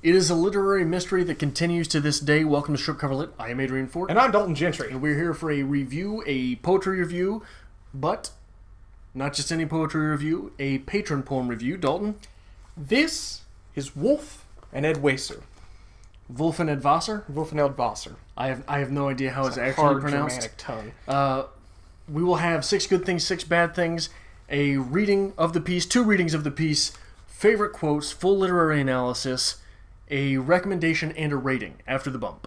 It is a literary mystery that continues to this day. Welcome to Strip Cover Lit. I am Adrian Fort. And I'm Dalton Gentry. And we're here for a review, a poetry review, but not just any poetry review, a Patron poem review. Dalton? This is Wulf and Eadwacer. Wulf and Eadwacer? Wulf and Eadwacer. I have no idea how it's actually hard pronounced. Germanic tongue. We will have 6 good things, 6 bad things, a reading of the piece, 2 readings of the piece, favorite quotes, full literary analysis, a recommendation, and a rating after the bump.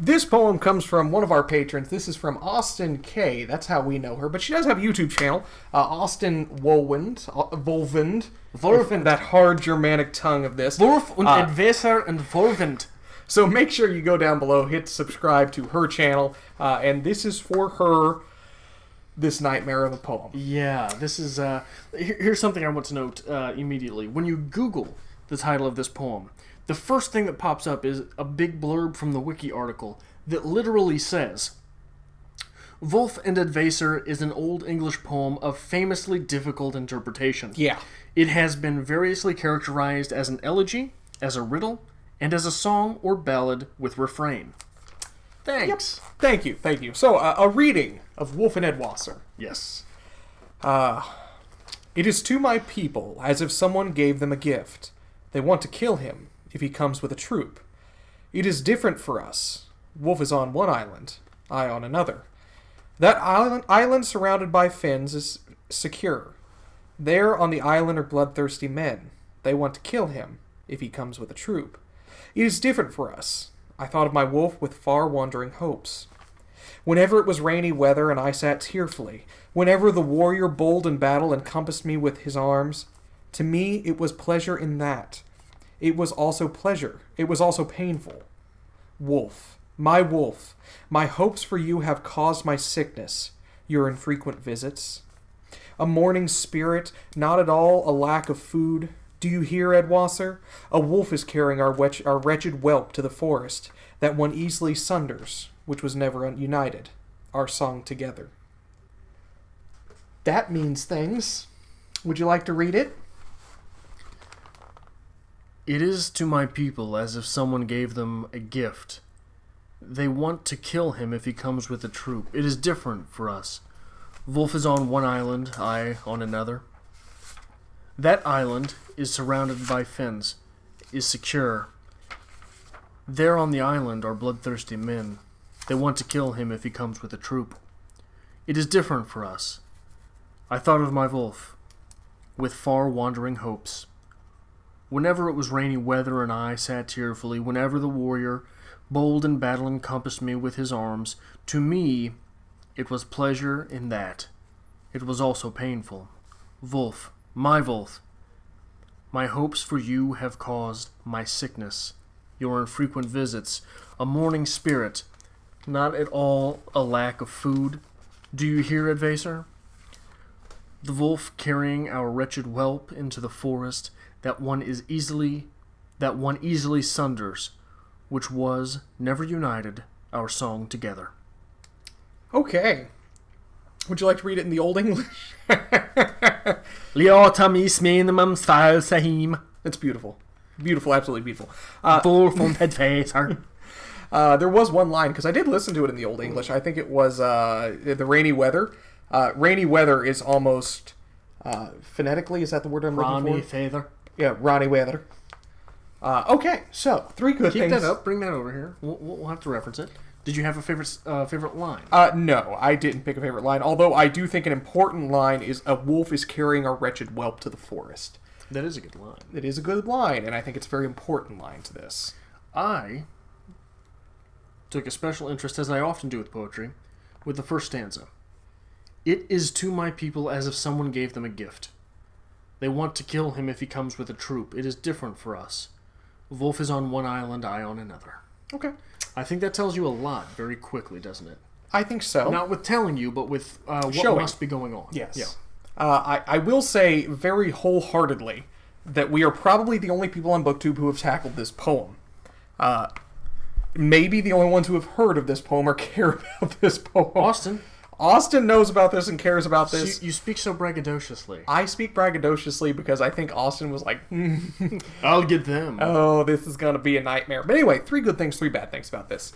This poem comes from one of our patrons. This is from Austin K. That's how we know her. But she does have a YouTube channel. Austin Wohlwend. Wohlwend. That hard Germanic tongue of this. Wulf and Eadwacer and Wohlwend. So make sure you go down below, hit subscribe to her channel. And this is for her, this nightmare of a poem. Yeah, this is... here's something I want to note immediately. When you Google the title of this poem, the first thing that pops up is a big blurb from the wiki article that literally says, Wulf and Eadwacer is an Old English poem of famously difficult interpretation. Yeah. It has been variously characterized as an elegy, as a riddle, and as a song or ballad with refrain. Thanks. Yep. Thank you. So, a reading of Wulf and Eadwacer. Yes. It is to my people as if someone gave them a gift. They want to kill him if he comes with a troop. It is different for us. Wulf is on one island, I on another. That island surrounded by fens is secure. There on the island are bloodthirsty men. They want to kill him if he comes with a troop. It is different for us. I thought of my wolf with far-wandering hopes. Whenever it was rainy weather and I sat tearfully, whenever the warrior bold in battle encompassed me with his arms, to me it was pleasure in that. It was also pleasure. It was also painful. Wolf, my hopes for you have caused my sickness, your infrequent visits. A mourning spirit, not at all a lack of food. Do you hear, Eadwacer? A wolf is carrying our wretched whelp to the forest, that one easily sunders, which was never united, our song together. That means things. Would you like to read it? It is to my people as if someone gave them a gift. They want to kill him if he comes with a troop. It is different for us. Wulf is on one island, I on another. That island is surrounded by fens, is secure. There on the island are bloodthirsty men. They want to kill him if he comes with a troop. It is different for us. I thought of my Wulf, with far-wandering hopes. Whenever it was rainy weather and I sat tearfully, whenever the warrior, bold in battle, encompassed me with his arms, to me it was pleasure in that. It was also painful. Wulf, my hopes for you have caused my sickness, your infrequent visits, a mourning spirit, not at all a lack of food. Do you hear, Eadwacer? The wolf carrying our wretched whelp into the forest, that one easily sunders, which was never united, our song together. Okay. Would you like to read it in the Old English? It's beautiful. Beautiful, absolutely beautiful. There was one line, because I did listen to it in the Old English. I think it was the rainy weather. Rainy weather is almost phonetically, is that the word I'm looking for? Ronnie Feather. Yeah, Ronnie Weather. Okay, so 3 good things. Keep that up. Bring that over here. We'll have to reference it. Did you have a favorite line? No, I didn't pick a favorite line. Although I do think an important line is a wolf is carrying our wretched whelp to the forest. That is a good line. It is a good line, and I think it's a very important line to this. I took a special interest, as I often do with poetry, with the first stanza. It is to my people as if someone gave them a gift. They want to kill him if he comes with a troop. It is different for us. Wulf is on one island, I on another. Okay. I think that tells you a lot very quickly, doesn't it? I think so. Not with telling you, but with what must be going on. Yes. Yeah. I will say very wholeheartedly that we are probably the only people on BookTube who have tackled this poem. Maybe the only ones who have heard of this poem or care about this poem. Austin knows about this and cares about this. So you speak so braggadociously. I speak braggadociously because I think Austin was like, I'll get them. Oh, this is going to be a nightmare. But anyway, 3 good things, 3 bad things about this.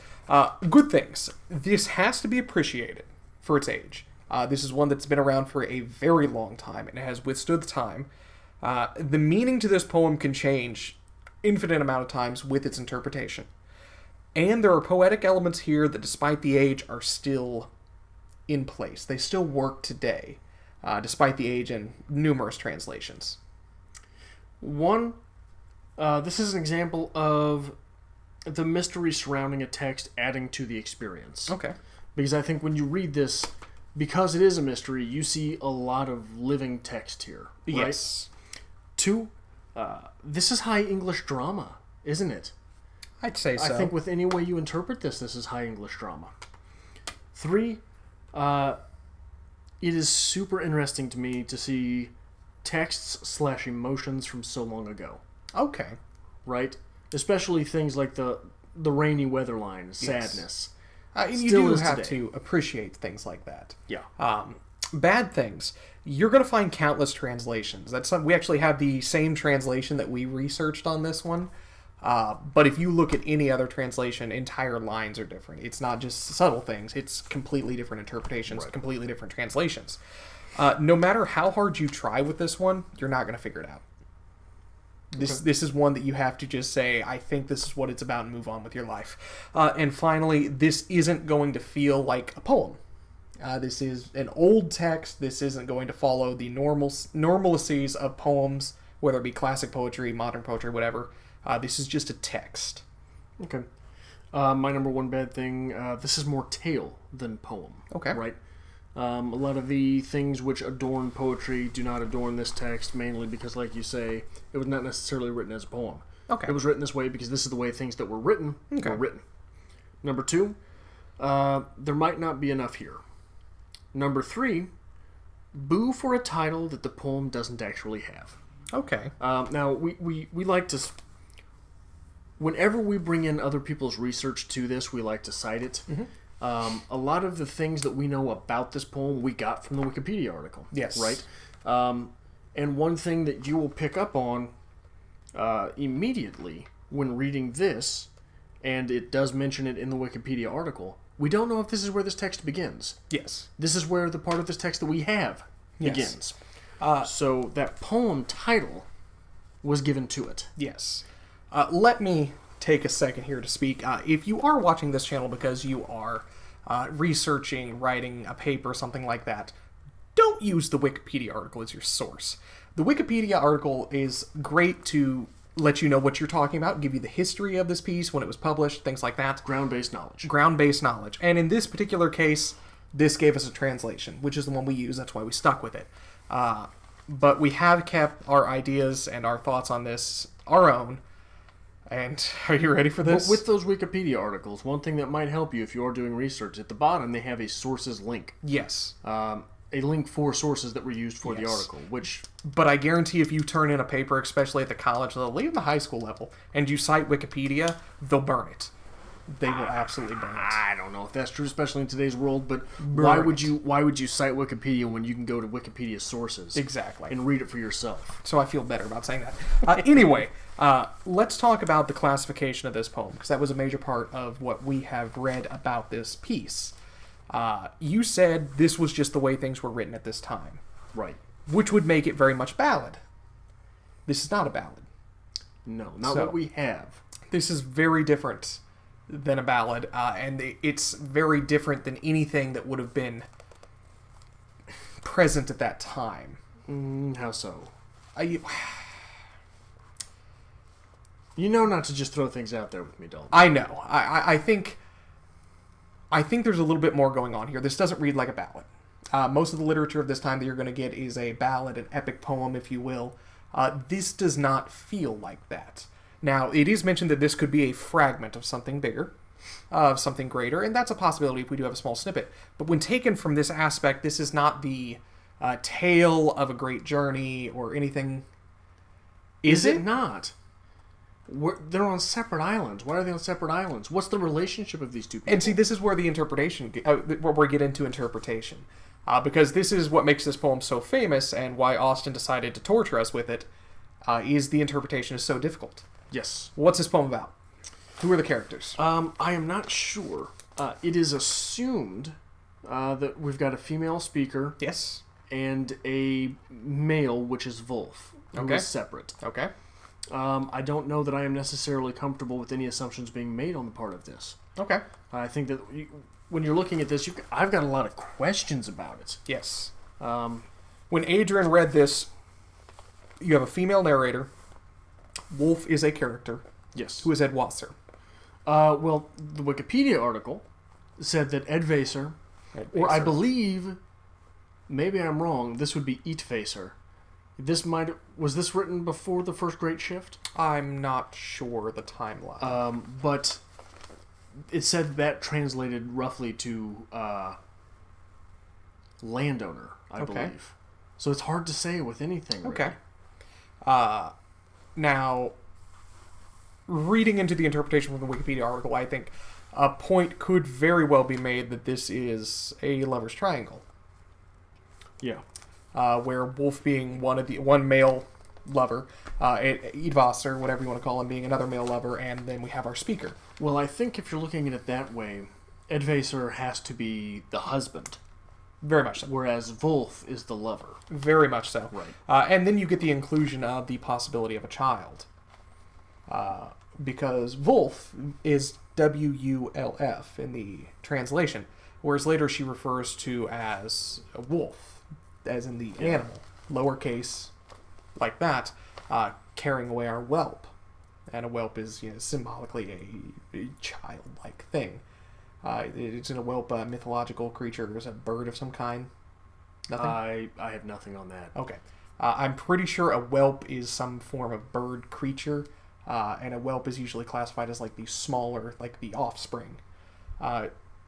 Good things. This has to be appreciated for its age. This is one that's been around for a very long time and has withstood the time. The meaning to this poem can change infinite amount of times with its interpretation. And there are poetic elements here that, despite the age, are still in place. They still work today, despite the age and numerous translations. This is an example of the mystery surrounding a text adding to the experience. Okay. Because I think when you read this, because it is a mystery, you see a lot of living text here. Right? Yes. 2, this is high English drama, isn't it? I'd say so. I think with any way you interpret this, this is high English drama. 3, it is super interesting to me to see texts/emotions from so long ago. Okay. Right? Especially things like the rainy weather line, sadness. Yes. You do have to appreciate things like that. Yeah. Bad things. You're going to find countless translations. We actually have the same translation that we researched on this one. But if you look at any other translation, entire lines are different. It's not just subtle things. It's completely different interpretations, right. Completely different translations. No matter how hard you try with this one, you're not going to figure it out. This is one that you have to just say, I think this is what it's about, and move on with your life. And finally, this isn't going to feel like a poem. This is an old text. This isn't going to follow the normalities of poems, whether it be classic poetry, modern poetry, whatever. This is just a text. Okay. My number 1 bad thing, this is more tale than poem. Okay. Right? A lot of the things which adorn poetry do not adorn this text, mainly because, like you say, it was not necessarily written as a poem. Okay. It was written this way because this is the way things that were written were written. Number 2, there might not be enough here. Number 3, boo for a title that the poem doesn't actually have. Okay. Now, we like to... Whenever we bring in other people's research to this, we like to cite it. Mm-hmm. A lot of the things that we know about this poem we got from the Wikipedia article. Yes. Right? And one thing that you will pick up on immediately when reading this, and it does mention it in the Wikipedia article, we don't know if this is where this text begins. Yes. This is where the part of this text that we have begins. So that poem title was given to it. Yes. Let me take a second here to speak. If you are watching this channel because you are researching, writing a paper, something like that, don't use the Wikipedia article as your source. The Wikipedia article is great to let you know what you're talking about, give you the history of this piece, when it was published, things like that. Ground-based knowledge. Ground-based knowledge. And in this particular case, this gave us a translation, which is the one we use. That's why we stuck with it. But we have kept our ideas and our thoughts on this our own. And are you ready for this? With those Wikipedia articles, one thing that might help you if you are doing research, at the bottom they have a sources link. Yes. A link for sources that were used for the article, which... But I guarantee if you turn in a paper, especially at the college level, even the high school level, and you cite Wikipedia, they'll burn it. They will absolutely burn it. I don't know if that's true, especially in today's world, but why would you cite Wikipedia when you can go to Wikipedia sources? Exactly. And read it for yourself. So I feel better about saying that. Anyway, let's talk about the classification of this poem, because that was a major part of what we have read about this piece. You said this was just the way things were written at this time. Right. Which would make it very much ballad. This is not a ballad. No, not what we have. This is very different than a ballad, and it's very different than anything that would have been present at that time. How so? You know not to just throw things out there with me, Dalton. I know. I think there's a little bit more going on here. This doesn't read like a ballad. Most of the literature of this time that you're going to get is a ballad, an epic poem, if you will. This does not feel like that. Now, it is mentioned that this could be a fragment of something bigger, of something greater, and that's a possibility if we do have a small snippet. But when taken from this aspect, this is not the tale of a great journey or anything Is it it? not? They're on separate islands. Why are they on separate islands? What's the relationship of these two people? And see, this is where the interpretation, where we get into interpretation. Because this is what makes this poem so famous, and why Austen decided to torture us with it, is the interpretation is so difficult. Yes. What's this poem about? Who are the characters? I am not sure. It is assumed that we've got a female speaker. Yes. And a male, which is Wulf, who is separate. Okay. I don't know that I am necessarily comfortable with any assumptions being made on the part of this. Okay. I think that when you're looking at this, I've got a lot of questions about it. Yes. When Adrian read this, you have a female narrator. Wulf is a character. Yes. Who is Eadwacer? Well, the Wikipedia article said that Eadwacer, or I believe, maybe I'm wrong, this would be Eadwacer. Was this written before the First Great Shift? I'm not sure the timeline. But it said that translated roughly to landowner, I believe. So it's hard to say with anything. Really. Okay. Now, reading into the interpretation from the Wikipedia article, I think a point could very well be made that this is a lover's triangle. Yeah. Where Wulf being one male lover, Eadwacer, whatever you want to call him, being another male lover, and then we have our speaker. Well, I think if you're looking at it that way, Eadwacer has to be the husband. Very much so. Whereas Wulf is the lover. Very much so. Right. And then you get the inclusion of the possibility of a child. Because Wulf is W-U-L-F in the translation, whereas later she refers to as a wolf, as in the animal, lowercase, like that, carrying away our whelp. And a whelp is symbolically a childlike thing. Isn't a whelp a mythological creature? Is a bird of some kind? Nothing? I have nothing on that. Okay. I'm pretty sure a whelp is some form of bird creature, and a whelp is usually classified as like the smaller, like the offspring.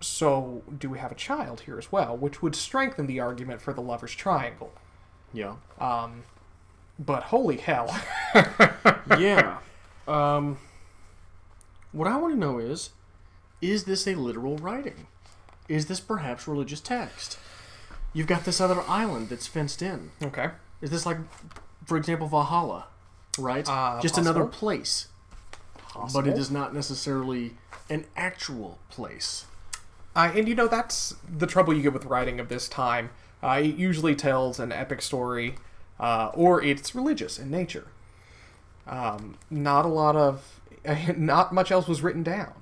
So do we have a child here as well, which would strengthen the argument for the lover's triangle. Yeah. But holy hell. Yeah. What I want to know is this a literal writing? Is this perhaps religious text? You've got this other island that's fenced in. Okay. Is this like, for example, Valhalla, right? Just possible. another place. Possible. But it is not necessarily an actual place. And that's the trouble you get with writing of this time. It usually tells an epic story, or it's religious in nature. Not much else was written down.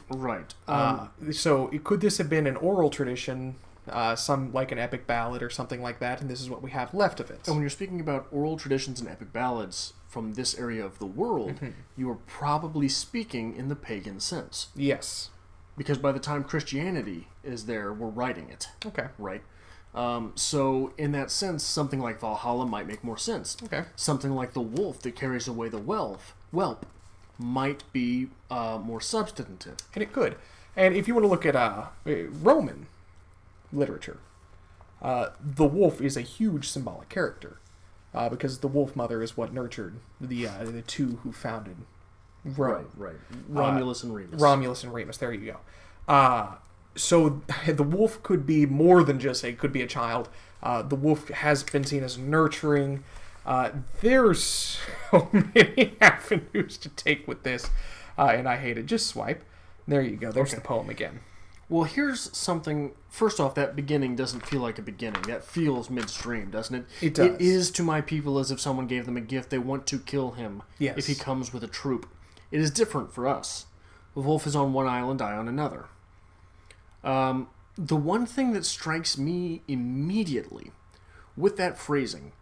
Right. So could this have been an oral tradition, some like an epic ballad or something like that, and this is what we have left of it? And when you're speaking about oral traditions and epic ballads from this area of the world, you are probably speaking in the pagan sense. Yes. Because by the time Christianity is there, we're writing it. Okay. Right? So in that sense, something like Valhalla might make more sense. Okay. Something like the wolf that carries away the whelp might be more substantive. And it could. And if you want to look at Roman literature, the wolf is a huge symbolic character, because the wolf mother is what nurtured the two who founded Rome. Right. Romulus and Remus. Romulus and Remus, there you go. So the wolf could be more than just could be a child. The wolf has been seen as nurturing. There's so many avenues to take with this, and I hate it. Just swipe. There you go. There's the poem again. Well, here's something. First off, that beginning doesn't feel like a beginning. That feels midstream, doesn't it? It does. It is to my people as if someone gave them a gift. They want to kill him if he comes with a troop. It is different for us. The wolf is on one island, I on another. The one thing that strikes me immediately with that phrasing,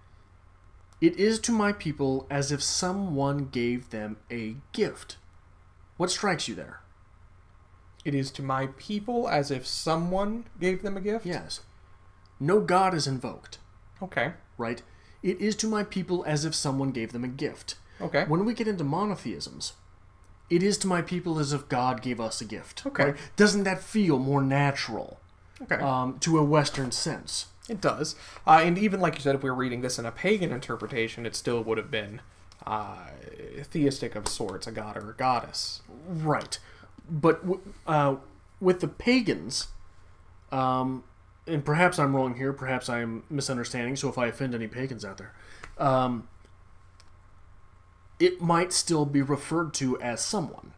it is to my people as if someone gave them a gift. What strikes you there? It is to my people as if someone gave them a gift? Yes. No god is invoked. Okay. Right? It is to my people as if someone gave them a gift. Okay. When we get into monotheisms, it is to my people as if God gave us a gift. Okay. Right? Doesn't that feel more natural? Okay. To a Western sense. It does. And even like you said, if we were reading this in a pagan interpretation, it still would have been theistic of sorts, a god or a goddess. Right. But with the pagans, and perhaps I'm wrong here, perhaps I'm misunderstanding, so if I offend any pagans out there, it might still be referred to as someone.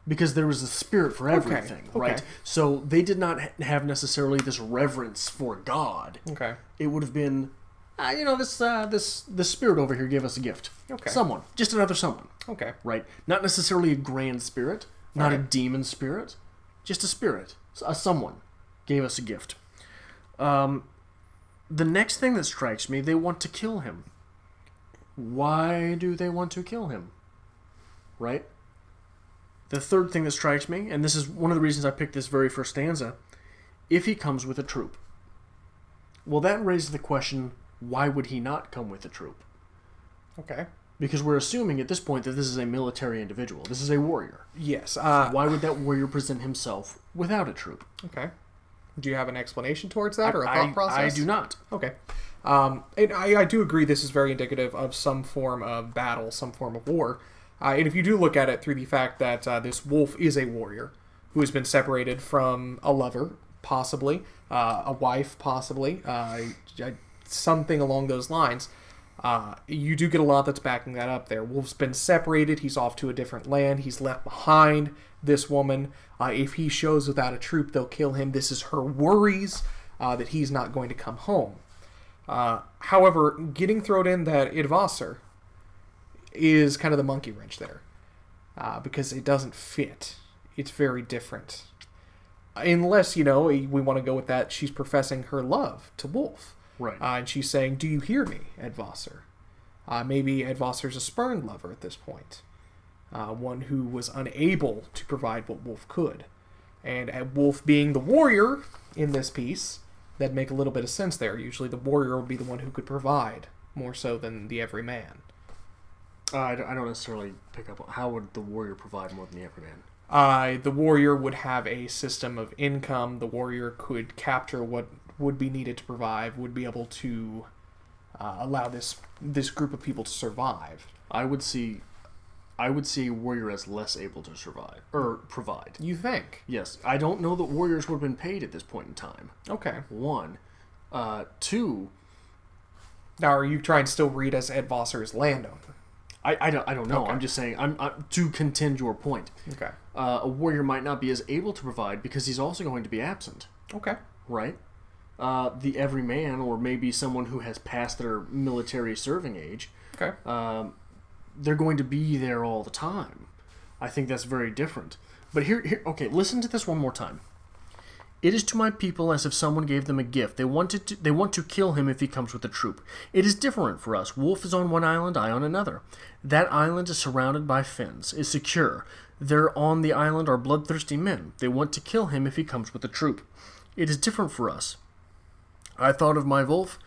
Because there was a spirit for everything, right? So they did not have necessarily this reverence for God. Okay. It would have been, this spirit over here gave us a gift. Okay. Someone. Just another someone. Okay. Right? Not necessarily a grand spirit. Not a demon spirit. Just a spirit. A someone gave us a gift. The next thing that strikes me, they want to kill him. Why do they want to kill him? Right? The third thing that strikes me, and this is one of the reasons I picked this very first stanza, if he comes with a troop. Well, that raises the question, why would he not come with a troop? Okay. Because we're assuming at this point that this is a military individual. This is a warrior. Yes. Why would that warrior present himself without a troop? Okay. Do you have an explanation towards that or a thought process? I do not. Okay. And I do agree this is very indicative of some form of battle, some form of war. And if you do look at it through the fact that this wolf is a warrior who has been separated from a lover, possibly, a wife, possibly, something along those lines, you do get a lot that's backing that up there. Wolf's been separated. He's off to a different land. He's left behind this woman. If he shows without a troop, they'll kill him. This is her worries that he's not going to come home. However, getting thrown in that Eadwacer is kind of the monkey wrench there, because it doesn't fit. It's very different. Unless, we want to go with that, she's professing her love to Wulf. Right. And she's saying, do you hear me, Eadwacer? Maybe Eadwacer's a spurned lover at this point. One who was unable to provide what Wulf could. And Wulf being the warrior in this piece, that'd make a little bit of sense there. Usually the warrior would be the one who could provide, more so than the everyman. I don't necessarily pick up on how would the warrior provide more than the everyman. The warrior would have a system of income. The warrior could capture what would be needed to provide, would be able to allow this group of people to survive. I would see a warrior as less able to survive or provide. You think? Yes. I don't know that warriors would have been paid at this point in time. Okay. One. Two. Now, are you trying to still read as Eadwacer's landowner? I don't know. Okay. I'm just saying, I'm to contend your point. Okay. A warrior might not be as able to provide because he's also going to be absent. Okay. Right? The everyman, or maybe someone who has passed their military serving age, Okay. They're going to be there all the time. I think that's very different. But okay, listen to this one more time. It is to my people as if someone gave them a gift. They want to kill him if he comes with a troop. It is different for us. Wulf is on one island, I on another. That island is surrounded by fens, is secure. There on the island are bloodthirsty men. They want to kill him if he comes with a troop. It is different for us. I thought of my Wulf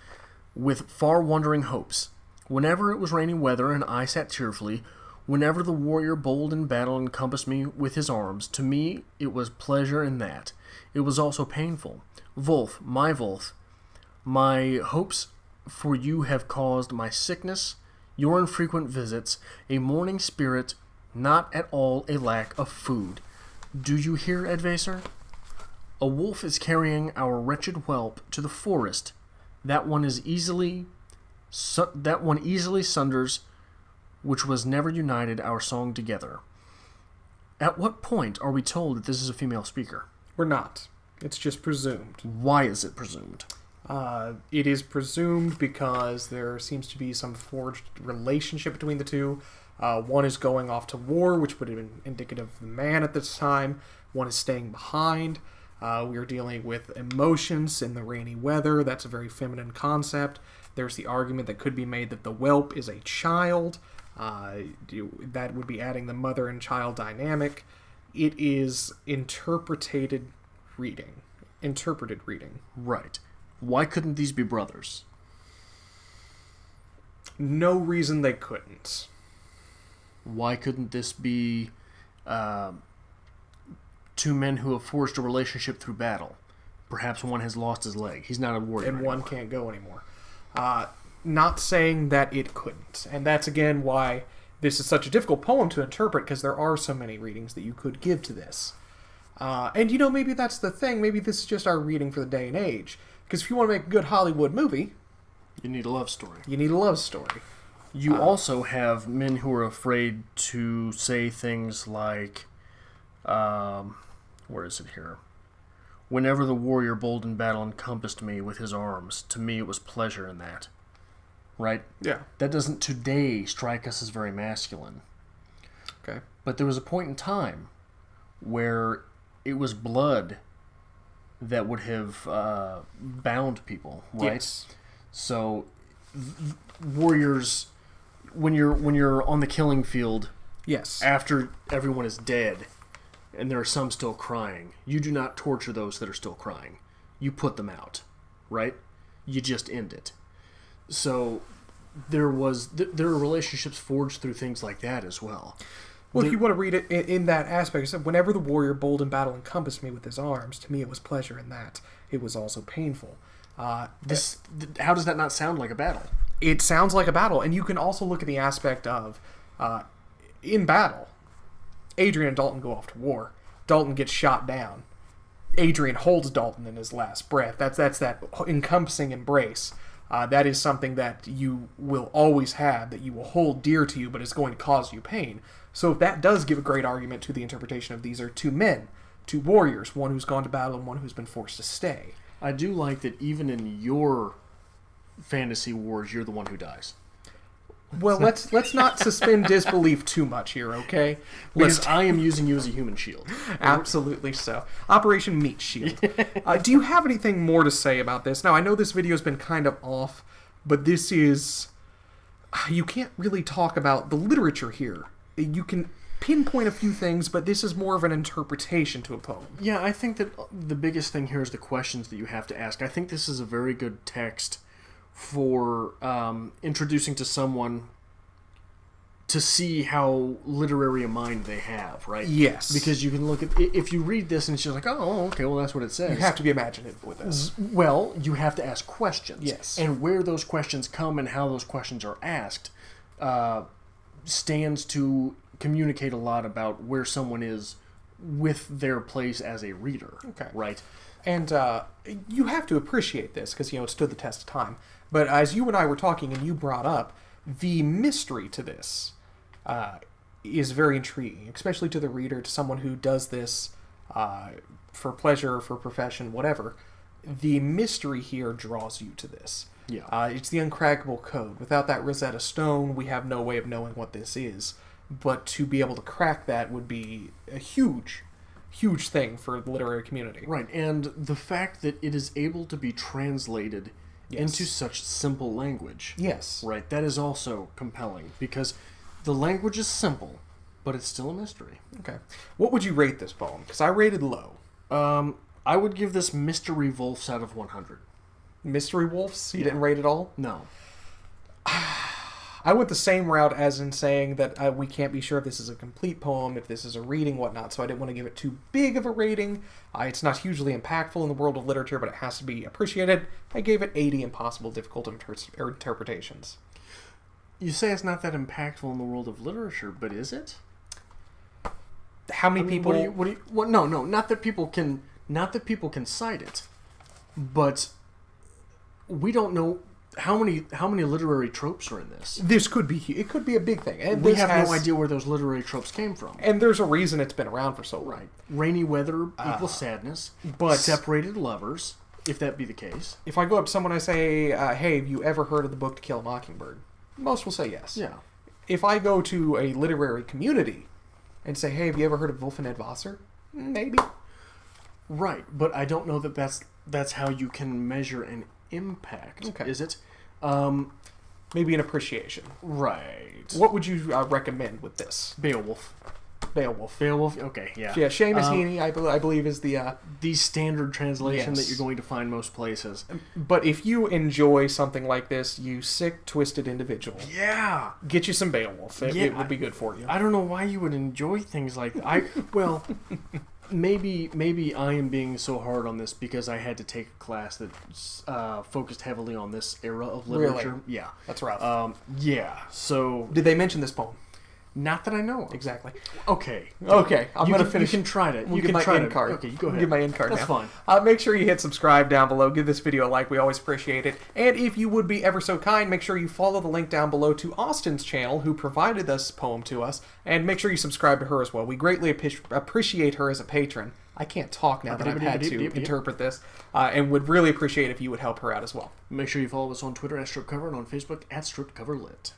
with far-wandering hopes. Whenever it was rainy weather and I sat cheerfully, whenever the warrior bold in battle encompassed me with his arms, to me it was pleasure in that. It was also painful. Wulf, my hopes for you have caused my sickness, your infrequent visits, a mourning spirit, not at all a lack of food. Do you hear, Eadwacer? A wolf is carrying our wretched whelp to the forest. That one easily sunders, which was never united our song together. At what point are we told that this is a female speaker? We're not. It's just presumed. Why is it presumed? It is presumed because there seems to be some forged relationship between the two. One is going off to war, which would have been indicative of the man at this time. One is staying behind. We are dealing with emotions in the rainy weather. That's a very feminine concept. There's the argument that could be made that the whelp is a child. That would be adding the mother and child dynamic. It is interpreted reading. Right. Why couldn't these be brothers? No reason they couldn't. Why couldn't this be two men who have forged a relationship through battle? Perhaps one has lost his leg. He's not a warrior And anymore. one can't go anymore. not saying that it couldn't. And that's, again, why this is such a difficult poem to interpret, because there are so many readings that you could give to this. And, maybe that's the thing. Maybe this is just our reading for the day and age. Because if you want to make a good Hollywood movie... You need a love story. You also have men who are afraid to say things like... where is it here? Whenever the warrior bold in battle encompassed me with his arms, to me it was pleasure in that. Right? Yeah. That doesn't today strike us as very masculine. Okay. But there was a point in time where it was blood that would have bound people, right? Yes. So warriors, when you're on the killing field, yes, after everyone is dead, and there are some still crying, you do not torture those that are still crying. You put them out, right? You just end it. So there are relationships forged through things like that as well. Well, if you want to read it in that aspect, it said, whenever the warrior bold in battle encompassed me with his arms, to me it was pleasure in that. It was also painful. How does that not sound like a battle? It sounds like a battle, and you can also look at the aspect of, in battle, Adrian and Dalton go off to war. Dalton gets shot down. Adrian holds Dalton in his last breath. That's that encompassing embrace. That is something that you will always have, that you will hold dear to you, but it's going to cause you pain. So if that does give a great argument to the interpretation of these are two men, two warriors, one who's gone to battle and one who's been forced to stay. I do like that even in your fantasy wars, you're the one who dies. Well, let's not suspend disbelief too much here, okay? Because I am using you as a human shield. Absolutely so. Operation Meat Shield. Do you have anything more to say about this? Now, I know this video's been kind of off, but this is... You can't really talk about the literature here. You can pinpoint a few things, but this is more of an interpretation to a poem. Yeah, I think that the biggest thing here is the questions that you have to ask. I think this is a very good text for introducing to someone to see how literary a mind they have, right? Yes. Because you can look at... If you read this and it's just like, oh, okay, well, that's what it says. You have to be imaginative with this. Well, you have to ask questions. Yes. And where those questions come and how those questions are asked stands to communicate a lot about where someone is with their place as a reader. Okay. Right? And you have to appreciate this because, it stood the test of time. But as you and I were talking and you brought up, the mystery to this is very intriguing, especially to the reader, to someone who does this for pleasure, for profession, whatever. The mystery here draws you to this. Yeah. It's the uncrackable code. Without that Rosetta Stone, we have no way of knowing what this is. But to be able to crack that would be a huge thing for the literary community. Right, and the fact that it is able to be translated into such simple language. Yes. Right, that is also compelling, because the language is simple, but it's still a mystery. Okay. What would you rate this poem? Because I rated low. I would give this Mystery Wolves out of 100. Mystery Wolves? You didn't rate it all? No. I went the same route as in saying that we can't be sure if this is a complete poem, if this is a reading, whatnot, so I didn't want to give it too big of a rating. It's not hugely impactful in the world of literature, but it has to be appreciated. I gave it 80 impossible difficult interpretations. You say it's not that impactful in the world of literature, but is it? How many people... No, not that people can cite it, but we don't know... How many literary tropes are in this? It could be a big thing. And we have no idea where those literary tropes came from. And there's a reason it's been around for so long. Right. Rainy weather equals sadness, but separated lovers, if that be the case. If I go up to someone and I say, hey, have you ever heard of the book To Kill a Mockingbird? Most will say yes. Yeah. If I go to a literary community and say, hey, have you ever heard of Wulf and Eadwacer? Maybe. Right, but I don't know that that's how you can measure an impact. Okay. Is it? Maybe an appreciation. Right. What would you recommend with this? Beowulf. Beowulf. Okay, yeah. Yeah, Seamus Heaney, I believe, is the standard translation that you're going to find most places. But if you enjoy something like this, you sick, twisted individual. Yeah. Get you some Beowulf. It would be good for you. I don't know why you would enjoy things like that. maybe I am being so hard on this because I had to take a class that focused heavily on this era of literature. Really? Yeah, That's rough. yeah. So Did they mention this poem? not that I know of. Exactly. Okay. Okay, I'm going to finish. You can try it. We'll You give can my try end it. card. Okay, you go ahead. Give my end card That's now. fine. Make sure you hit subscribe down below. Give this video a like. We always appreciate it. And if you would be ever so kind, make sure you follow the link down below to Austin's channel, who provided this poem to us. And make sure you subscribe to her as well. We greatly appreciate her as a patron. I can't talk now that I've had to interpret this. And would really appreciate if you would help her out as well. Make sure you follow us on Twitter at StripCover and on Facebook at StripCoverLit.